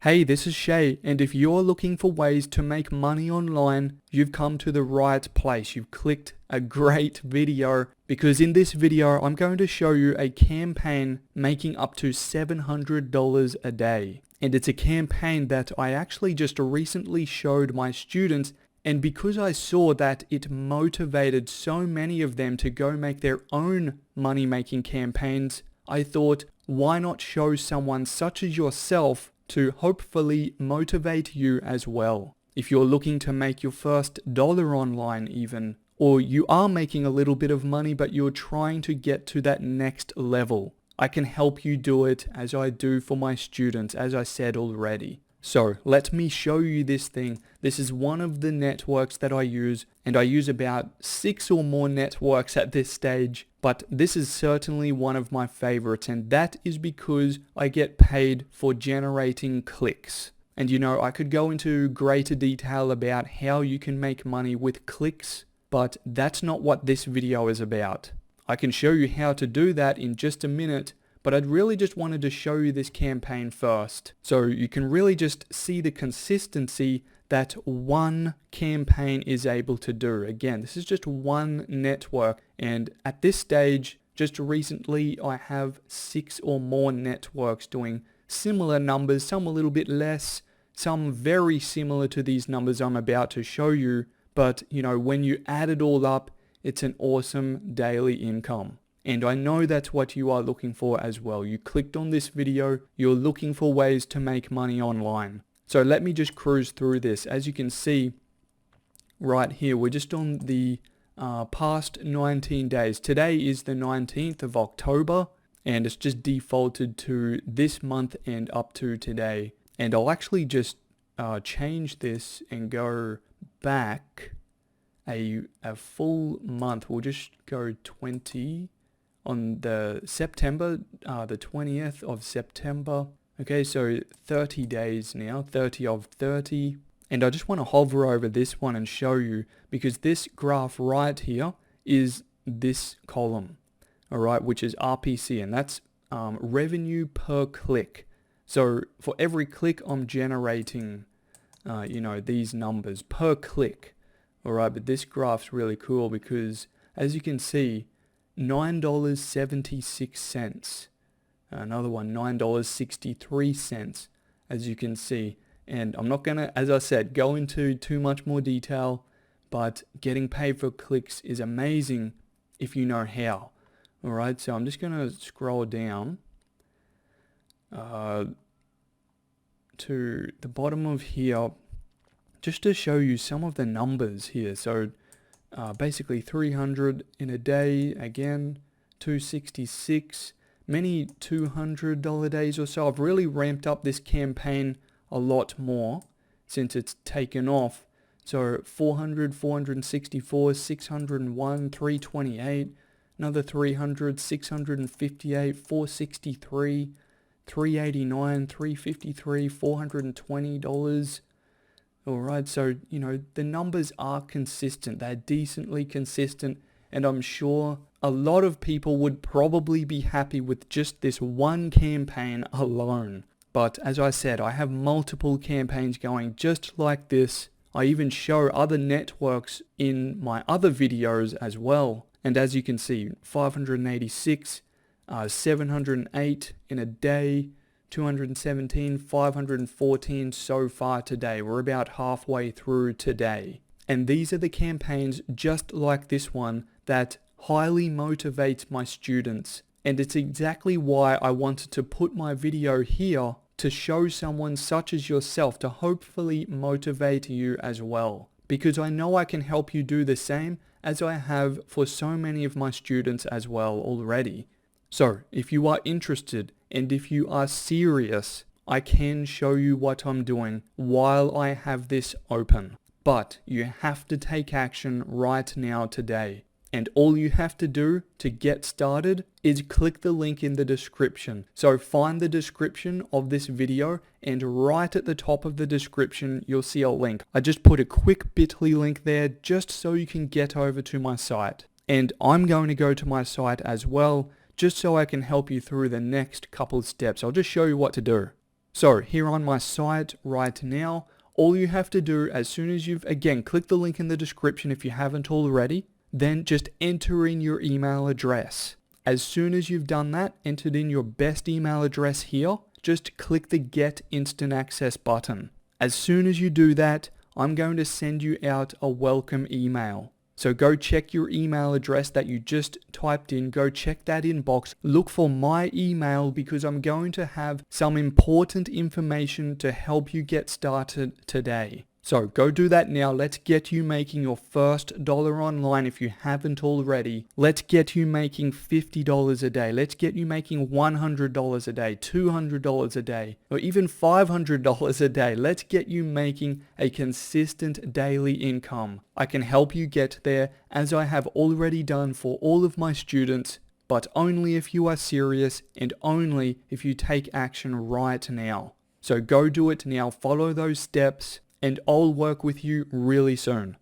Hey, this is Shay, and if you're looking for ways to make money online, you've come to the right place. You've clicked a great video, because in this video, I'm going to show you a campaign making up to $700 a day. And it's a campaign that I actually just recently showed my students, and because I saw that it motivated so many of them to go make their own money-making campaigns, I thought, why not show someone such as yourself to hopefully motivate you as well. If you're looking to make your first dollar online even, or you are making a little bit of money but you're trying to get to that next level, I can help you do it as I do for my students, as I said already. So let me show you this thing. This is one of the networks that I use, and I use about 6 or more networks at this stage, but this is certainly one of my favorites, and that is because I get paid for generating clicks. And you know, I could go into greater detail about how you can make money with clicks, but that's not what this video is about. I can show you how to do that in just a minute, but I'd really just wanted to show you this campaign first, so you can really just see the consistency that one campaign is able to do. Again, this is just one network, and at this stage, just recently, I have 6 or more networks doing similar numbers, some a little bit less, some very similar to these numbers I'm about to show you, but you know, when you add it all up, it's an awesome daily income. And I know that's what you are looking for as well. You clicked on this video, you're looking for ways to make money online. So let me just cruise through this. As you can see right here, we're just on the past 19 days. Today is the 19th of October, and it's just defaulted to this month and up to today. And I'll actually just change this and go back a full month. We'll just go 20 on the September, the 20th of September. Okay, so 30 days now, 30 of 30. And I just want to hover over this one and show you, because this graph right here is this column, all right, which is RPC, and that's revenue per click. So for every click, I'm generating, you know, these numbers per click, all right. But this graph's really cool because, as you can see, $9.76. Another one, $9.63, as you can see. And I'm not going to, as I said, go into too much more detail, but getting paid for clicks is amazing if you know how. All right, so I'm just going to scroll down to the bottom of here just to show you some of the numbers here. So basically 300 in a day, again 266, many $200 days or so. I've really ramped up this campaign a lot more since it's taken off. So 400, 464, 601, 328, another 300, 658, 463, 389, 353, $420. Alright, so, you know, the numbers are consistent. They're decently consistent, and I'm sure a lot of people would probably be happy with just this one campaign alone. But as I said, I have multiple campaigns going just like this. I even show other networks in my other videos as well. And as you can see, 586, 708 in a day, 217, 514 so far today. We're about halfway through today. And these are the campaigns just like this one that highly motivate my students. And it's exactly why I wanted to put my video here, to show someone such as yourself, to hopefully motivate you as well. Because I know I can help you do the same, as I have for so many of my students as well already. So if you are interested, and if you are serious, I can show you what I'm doing while I have this open. But you have to take action right now today. And all you have to do to get started is click the link in the description. So find the description of this video, and right at the top of the description, you'll see a link. I just put a quick bit.ly link there just so you can get over to my site. And I'm going to go to my site as well, just so I can help you through the next couple of steps. I'll just show you what to do. So here on my site right now, all you have to do as soon as you've, again, click the link in the description if you haven't already, then just enter in your email address. As soon as you've done that, entered in your best email address here, just click the Get Instant Access button. As soon as you do that, I'm going to send you out a welcome email. So go check your email address that you just typed in, go check that inbox, look for my email because I'm going to have some important information to help you get started today. So go do that now. Let's get you making your first dollar online if you haven't already. Let's get you making $50 a day. Let's get you making $100 a day, $200 a day, or even $500 a day. Let's get you making a consistent daily income. I can help you get there as I have already done for all of my students, but only if you are serious and only if you take action right now. So go do it now. Follow those steps, and I'll work with you really soon.